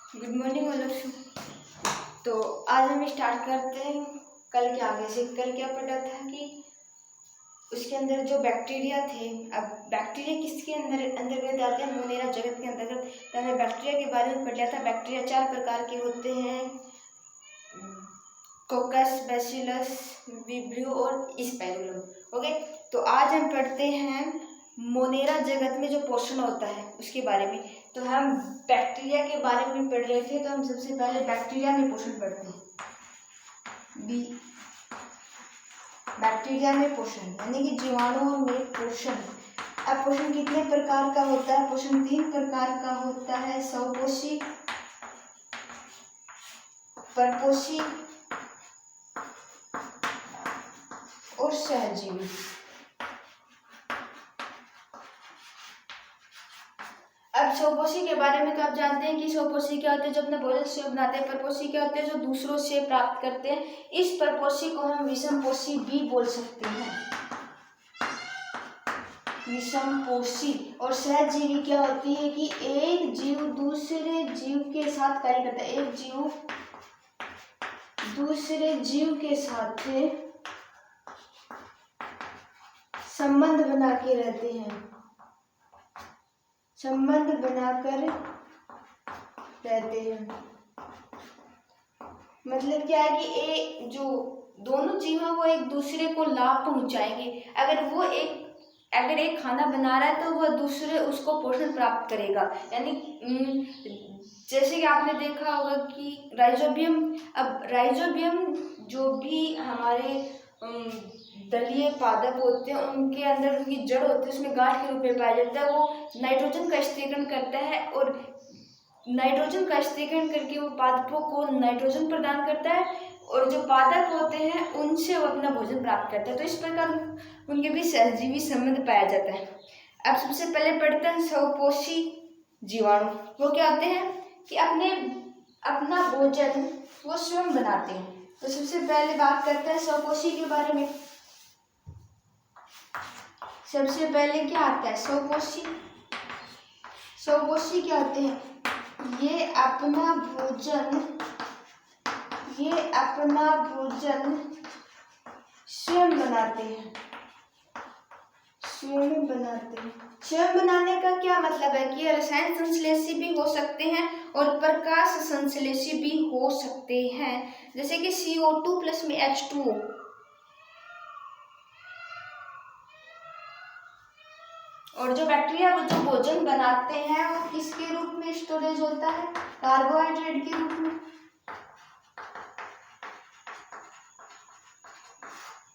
Good morning all of you. तो आज हम स्टार्ट करते हैं कल के आगे से। कल क्या पढ़ा था कि उसके अंदर जो बैक्टीरिया थे। अब बैक्टीरिया किसके अंतर्गत आते हैं? मोनेरा जगत के अंतर्गत। तो हमने बैक्टीरिया के बारे में पढ़ लिया था। बैक्टीरिया 4 प्रकार के होते हैं, कोकस, बैसिलस, विब्रियो और स्पाइरुलम। ओके, तो आज हम पढ़ते हैं मोनेरा जगत में जो पोषण होता है उसके बारे में। तो हम बैक्टीरिया के बारे में पढ़ रहे थे, तो हम सबसे पहले बैक्टीरिया में पोषण पढ़ते हैं। बैक्टीरिया में पोषण यानी कि जीवाणुओं में पोषण। अब पोषण कितने प्रकार का होता है? पोषण 3 प्रकार का होता है, स्वपोषी, परपोषी और सहजीवी। अब स्वपोषी के बारे में तो आप जानते हैं कि स्वपोषी क्या होते हैं? जो अपना भोजन स्वयं बनाते हैं। परपोषी क्या होते हैं? जो दूसरों से प्राप्त करते हैं। इस परपोषी को हम विषमपोषी भी बोल सकते हैं, विषमपोषी। और सहजीवी क्या होती है कि एक जीव दूसरे जीव के साथ कार्य करता है। एक जीव दूसरे जीव के साथ संबंध बना के रहते हैं, संबंध बनाकर रहते हैं। मतलब क्या है कि एक जो दोनों जीव हैं वो एक दूसरे को लाभ पहुंचाएंगे। अगर एक खाना बना रहा है तो वह दूसरे उसको पोषण प्राप्त करेगा। यानी जैसे कि आपने देखा होगा कि राइजोबियम, अब राइजोबियम जो भी हमारे दलीय पादप होते हैं उनके अंदर उनकी जड़ होती है, उसमें गांठ के रूप में पाया जाता है। वो नाइट्रोजन का स्थिरीकरण करता है और नाइट्रोजन का स्थिरीकरण करके वो पादपों को नाइट्रोजन प्रदान करता है और जो पादप होते हैं उनसे वो अपना भोजन प्राप्त करता है। तो इस प्रकार उनके बीच सहजीवी संबंध पाया जाता है। अब सबसे पहले पढ़ते हैं स्वपोषी जीवाणु। वो क्या होते हैं कि अपना भोजन वो स्वयं बनाते हैं। तो सबसे पहले बात करते हैं स्वपोषी के बारे में। सबसे पहले क्या आता है? स्वपोषी। स्वपोषी क्या होते हैं? ये अपना भोजन स्वयं बनाते हैं। स्वयं बनाने का क्या मतलब है कि रसायन संश्लेषी भी हो सकते हैं और प्रकाश संश्लेषी भी हो सकते हैं। जैसे कि CO2 प्लस में H2O। और जो बैक्टीरिया जो भोजन बनाते हैं वो किसके रूप में स्टोरेज होता है? कार्बोहाइड्रेट के रूप में।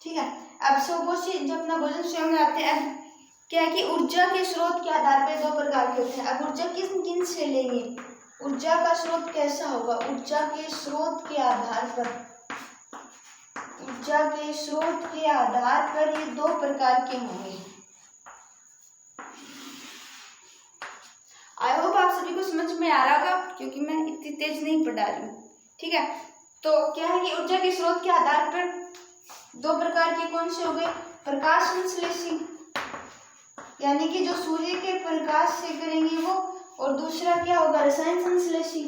ठीक है। अब स्वपोषी जो अपना भोजन स्वयं बनाते हैं। अब क्या है कि ऊर्जा के स्रोत के आधार पर 2 प्रकार के होते हैं। अब ऊर्जा किन से लेंगे? ऊर्जा का स्रोत कैसा होगा? ऊर्जा के स्रोत के आधार पर ये 2 प्रकार के होंगे। आई होप आप सभी को समझ में आ रहा होगा क्योंकि मैं इतनी तेज नहीं पढ़ा रही हूँ। ठीक है। तो क्या है कि ऊर्जा के स्रोत के आधार पर 2 प्रकार के कौन से हो गए? प्रकाश संश्लेषी यानी कि जो सूर्य के प्रकाश से करेंगे वो, और दूसरा क्या होगा? रसायन संश्लेषी।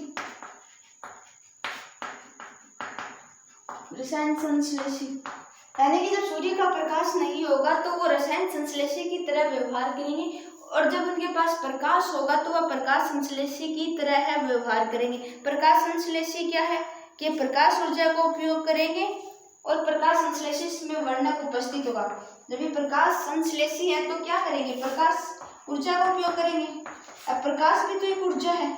यानी कि जब सूर्य का प्रकाश नहीं होगा तो वो रसायन संश्लेषी की तरह व्यवहार करेंगे और जब उनके पास प्रकाश होगा तो वह प्रकाश संश्लेषी की तरह व्यवहार करेंगे। प्रकाश संश्लेषी क्या है कि प्रकाश ऊर्जा का उपयोग करेंगे और प्रकाश संश्लेषी में वर्णक उपस्थित होगा। जब ये प्रकाश संश्लेषी है तो क्या करेंगे? प्रकाश ऊर्जा का उपयोग करेंगे। अब प्रकाश भी तो एक ऊर्जा है,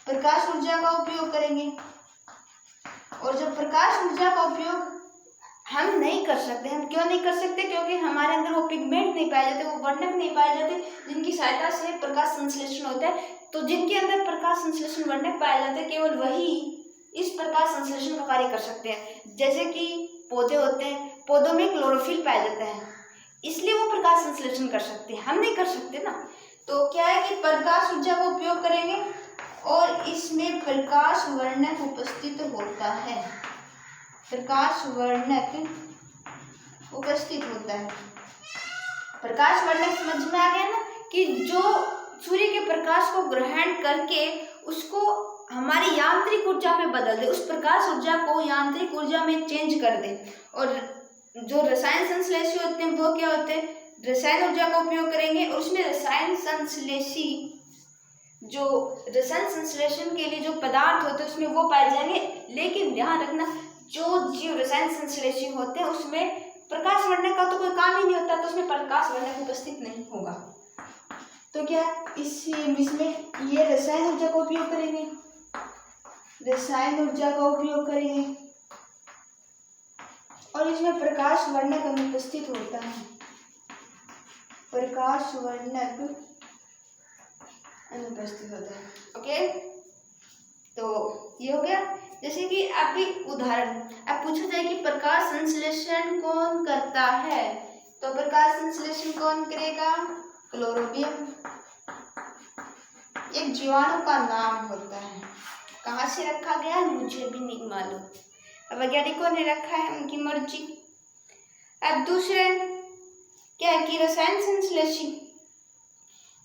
प्रकाश ऊर्जा का उपयोग करेंगे। और जब प्रकाश ऊर्जा का उपयोग हम नहीं कर सकते, हम क्यों नहीं कर सकते? क्योंकि हमारे अंदर वो पिगमेंट नहीं पाए जाते, वो वर्णक नहीं पाए जाते जिनकी सहायता से प्रकाश संश्लेषण होता है। तो जिनके अंदर प्रकाश संश्लेषण वर्णक पाए जाते हैं केवल वही इस प्रकाश संश्लेषण का कार्य कर सकते हैं। जैसे कि पौधे होते हैं, पौधों में क्लोरोफिल पाया जाता है, इसलिए वो प्रकाश संश्लेषण कर सकते हैं, हम नहीं कर सकते ना। तो क्या है कि प्रकाश ऊर्जा का उपयोग करेंगे और इसमें प्रकाश वर्णक उपस्थित होता है। प्रकाश वर्णक उपस्थित होता है। प्रकाश वर्णक समझ में आ गया ना कि जो सूर्य के प्रकाश को ग्रहण करके उसको हमारी यांत्रिक ऊर्जा में बदल दे, उस प्रकाश ऊर्जा को यांत्रिक ऊर्जा में चेंज कर दे। और जो रसायन संश्लेषी होते हैं वो क्या होते हैं, रसायन ऊर्जा का उपयोग करेंगे और उसमें रसायन संश्लेषण के लिए जो पदार्थ होते हैं उसमें वो पाए जाएंगे। लेकिन ध्यान रखना, जो जीव रसायन संश्लेषी होते हैं उसमें प्रकाश वर्णक का तो कोई काम ही नहीं होता, तो उसमें प्रकाश वर्णक उपस्थित नहीं होगा। तो क्या इसमें ये रसायन ऊर्जा का उपयोग करेंगे, रसायन ऊर्जा का उपयोग करेंगे और इसमें प्रकाश वर्णक अनुपस्थित होता है, प्रकाश वर्णक अनुपस्थित होता है। ओके, तो ये हो गया। जैसे कि अभी उदाहरण अब पूछा जाए कि प्रकाश संश्लेषण कौन करता है, तो प्रकाश संश्लेषण कौन करेगा, क्लोरोबियम। एक जीवाणु का नाम होता है, कहाँ से रखा गया मुझे भी नहीं मालूम, अब वैज्ञानिकों ने रखा है, उनकी मर्जी। अब दूसरे क्या है कि रसायन संश्लेषी,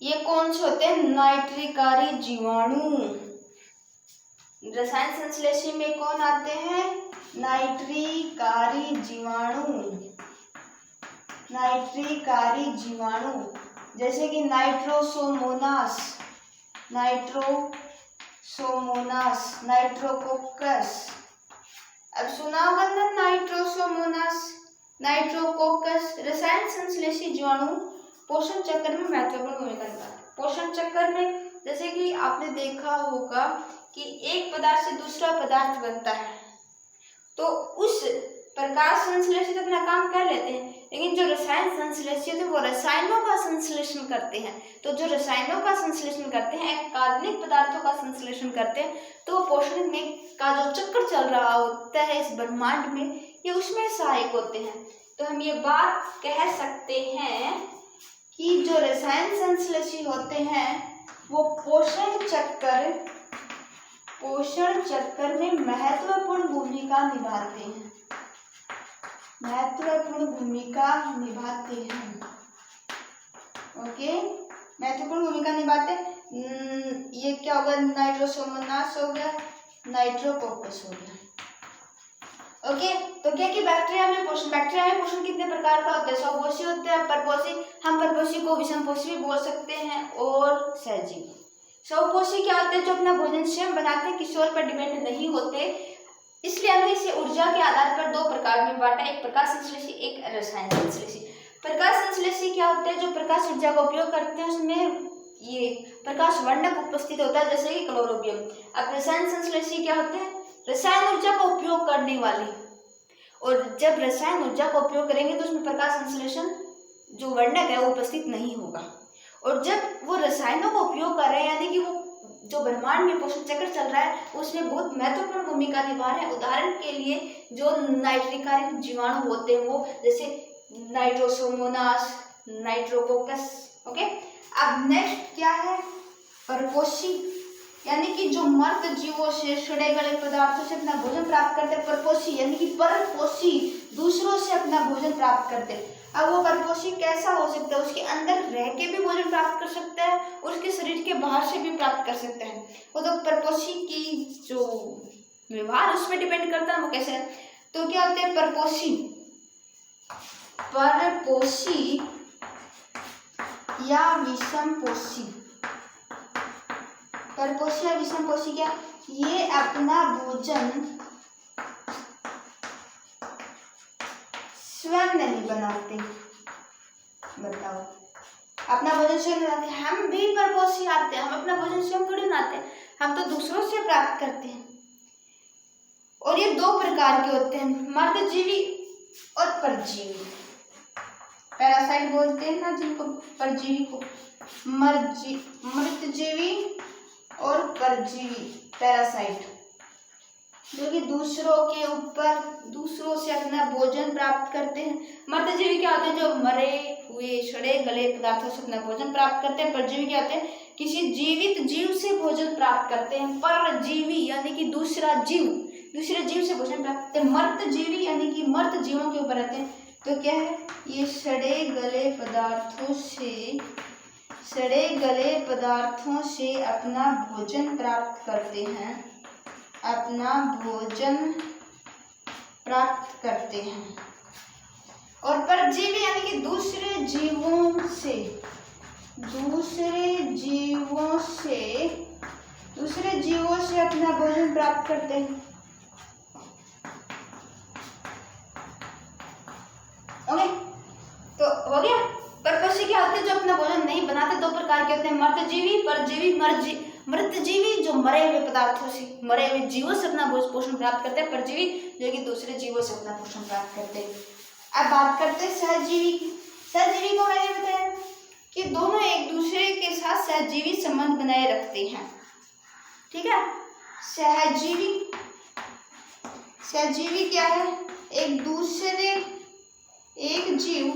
ये कौन से होते हैं, नाइट्रिकारी जीवाणु। रसायन संश्लेषी में कौन आते हैं, नाइट्रिकारी जीवाणु, नाइट्रिकारी जीवाणु, जैसे कि नाइट्रोसोमोनास, नाइट्रोकोकस। अब सुना होगा ना नाइट्रोसोमोनास, नाइट्रोकोकस। रसायन संश्लेषी जीवाणु पोषण चक्र में महत्वपूर्ण भूमिका निभाते हैं। पोषण चक्र में जैसे कि आपने देखा होगा कि एक पदार्थ से दूसरा पदार्थ बनता है, तो उस प्रकाश संश्लेषी तो अपना काम कर लेते हैं, लेकिन जो रसायन संश्लेषी होते हैं वो रसायनों का संश्लेषण करते हैं। तो जो रसायनों का संश्लेषण करते हैं, कार्बनिक पदार्थों का संश्लेषण करते हैं, तो पोषण में का जो चक्र चल रहा होता है इस ब्रह्मांड में, ये उसमें सहायक होते हैं। तो हम ये बात कह सकते हैं कि जो रसायन संश्लेषी होते हैं वो पोषण चक्र में महत्वपूर्ण भूमिका निभाते हैं, महत्वपूर्ण भूमिका निभाते हैं। ओके, महत्वपूर्ण भूमिका निभाते हैं। ये क्या होगा, नाइट्रोसोमोनास हो गया, नाइट्रोकोकस हो गया। ओके, तो क्या कि बैक्टीरिया में पोषण कितने प्रकार का होता है, स्वपोषी होते हैं, परपोषी। हम परपोषी को विषमपोषी भी बोल सकते हैं, और सहजीवी। स्वपोषी क्या होते हैं, जो अपना भोजन स्वयं बनाते हैं, किसी और पर डिपेंड नहीं होते। इसलिए हमने इसे ऊर्जा के आधार पर दो प्रकार में बांटा, एक प्रकाश संश्लेषी, एक रसायन संश्लेषी। प्रकाश संश्लेषी क्या होते हैं, जो प्रकाश ऊर्जा का उपयोग करते हैं उसमें ये प्रकाश वर्णक उपस्थित होता है, जैसे कि क्लोरोबियम। अब रसायन संश्लेषी क्या होते हैं, रसायन ऊर्जा का उपयोग करने वाले, और जब रसायन ऊर्जा का उपयोग करेंगे तो उसमें प्रकाश संश्लेषण जो वर्णक है वो उपस्थित नहीं होगा। और जब वो रसायनों का उपयोग कर रहे हैं, यानी कि वो जो ब्रह्मांड में पोषण चक्र चल रहा है उसमें बहुत महत्वपूर्ण भूमिका निभा रहे हैं। उदाहरण के लिए जो नाइट्रिकारी जीवाणु होते हैं वो, जैसे नाइट्रोसोमोनास, नाइट्रोकोकस। ओके, अब नेक्स्ट क्या है, परपोषी, यानी कि जो मर्द जीवों से, सड़े गले पदार्थों से अपना भोजन प्राप्त करते हैं। परपोषी यानी कि परपोषी दूसरों से अपना भोजन प्राप्त करते हैं। अब वो परपोषी कैसा हो सकता है, उसके अंदर रह के भी भोजन प्राप्त कर सकता है, उसके शरीर के बाहर से भी प्राप्त कर सकता है। वो तो परपोषी की जो व्यवहार उसमें डिपेंड करता है वो कैसे है। तो क्या होते हैं परपोषी, परपोषी या विषमपोषी। परपोषी या विषमपोषी क्या, ये अपना भोजन स्वयं नहीं बनाते। बताओ, अपना भोजन स्वयं बनाते। हम भी परपोषी आते हैं, हम अपना भोजन स्वयं थोड़ी बनाते हैं, हम तो दूसरों से प्राप्त करते हैं। और ये दो प्रकार के होते हैं, मर्दजीवी और परजीवी। पैरासाइट बोलते हैं ना जिनको, परजीवी को मृतजीवी और परजीवी, पैरासाइट, जो कि दूसरों से अपना भोजन प्राप्त करते हैं। मर्दजीवी क्या होते हैं, जो मरे हुए सड़े गले पदार्थों से अपना भोजन प्राप्त करते हैं। परजीवी क्या होते हैं, किसी जीवित जीव से भोजन प्राप्त करते हैं। परजीवी यानी कि दूसरे जीव से भोजन प्राप्त करते हैं। मर्दजीवी यानी कि मर्द जीवों के ऊपर रहते हैं। तो क्या है, ये सड़े गले पदार्थों से सड़े गले पदार्थों से अपना भोजन प्राप्त करते हैं, अपना भोजन प्राप्त करते हैं। और परजीवी यानी कि दूसरे जीवों से अपना भोजन प्राप्त करते हैं। ओके, तो हो गया। परपक्षी क्या होते हैं? जो अपना भोजन नहीं बनाते। दो प्रकार के होते हैं, मृतजीवी, परजीवी। मृतजीवी जो मरे हुए पदार्थों से, मरे हुए जीवों से अपना पोषण प्राप्त करते हैं। परजीवी जो कि दूसरे जीवों से अपना पोषण प्राप्त करते हैं। अब बात करते हैं सहजीवी की। सहजीवी को मैंने बताया कि दोनों एक दूसरे के साथ सहजीवी संबंध बनाए रखते हैं। ठीक है, सहजीवी क्या है? एक जीव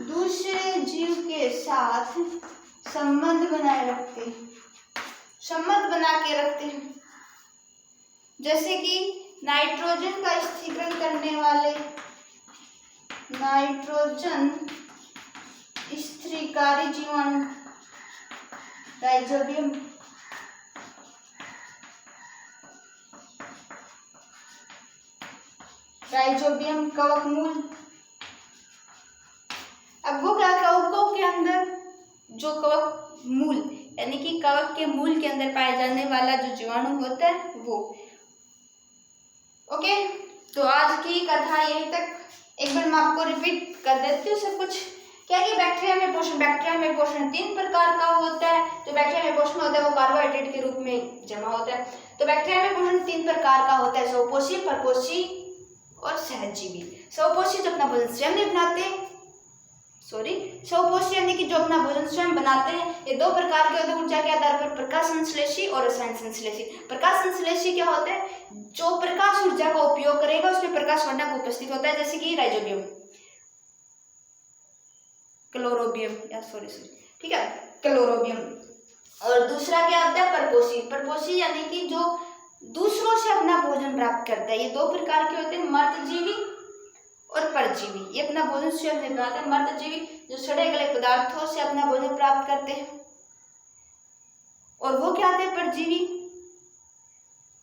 दूसरे जीव के साथ संबंध बनाए रखते हैं, संबंध बना के रखते हैं। जैसे कि नाइट्रोजन का स्थिरीकरण करने वाले नाइट्रोजन स्थिरीकारी जीवाणु राइजोबियम, कवक मूल। अब वो क्या, कवकों के अंदर जो कवक मूल यानी कि कवक के मूल के अंदर पाए जाने वाला जो जीवाणु होता है वो। ओके, तो आज की कथा यहीं तक। एक बार मैं आपको रिपीट कर देती हूँ सब कुछ। क्या कि बैक्टीरिया में पोषण 3 प्रकार का होता है। जो बैक्टीरिया में पोषण होता है वो कार्बोहाइड्रेट के रूप में जमा होता है। तो बैक्टीरिया में पोषण 3 प्रकार का होता है, स्वपोषी, परपोषी और सहजीवी। स्वपोषी जो अपना भोजन स्वयं नहीं बनाते, स्वपोषी यानी कि जो अपना भोजन स्वयं बनाते हैं। ये 2 प्रकार के होते हैं, ऊर्जा के आधार पर प्रकाश संश्लेषी और रसायन संश्लेषी। प्रकाश संश्लेषी क्या होता है? जो प्रकाश ऊर्जा का उपयोग करेगा उसमें प्रकाश वर्णक उपस्थित होता है, जैसे कि राइजोबियम, क्लोरोबियम ठीक है, क्लोरोबियम। और दूसरा क्या होता है? परपोषी यानी कि जो दूसरों से अपना भोजन प्राप्त करता है। ये 2 प्रकार के होते हैं, मृतजीवी और परजीवी। ये अपना भोजन स्वयं नहीं बनाते। मृतजीवी जो सड़े गले पदार्थों से अपना भोजन प्राप्त करते हैं, और वो क्या होते हैं? परजीवी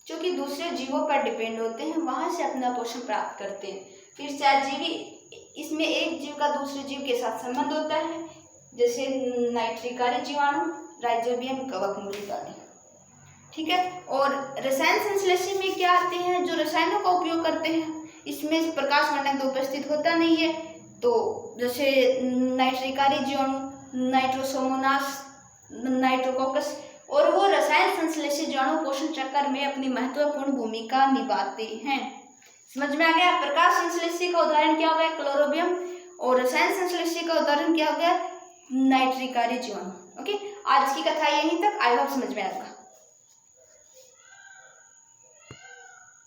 जो कि दूसरे जीवों पर डिपेंड होते हैं, वहां से अपना पोषण प्राप्त करते हैं। फिर सहजीवी, इसमें एक जीव का दूसरे जीव के साथ संबंध होता है, जैसे नाइट्रिकारी जीवाणु, राइजोबियम, कवक मूल इत्यादि। ठीक है, और रसायन संश्लेषण में क्या आते हैं? जो रसायनों का उपयोग करते हैं, इसमें प्रकाश वर्णक तो उपस्थित होता नहीं है। तो जैसे नाइट्रिकारी जीवाणु, नाइट्रोसोमोनास, नाइट्रोकोकस, और वो रसायन संश्लेषी जीवाणु पोषण चक्र में अपनी महत्वपूर्ण भूमिका निभाते हैं। समझ में आ गया? प्रकाश संश्लेषी का उदाहरण क्या हो गया? क्लोरोबियम। और रसायन संश्लेषी का उदाहरण क्या हो गया? नाइट्रिकारी जीवाणु। ओके, आज की कथा यहीं तक। आई होप समझ में आएगा।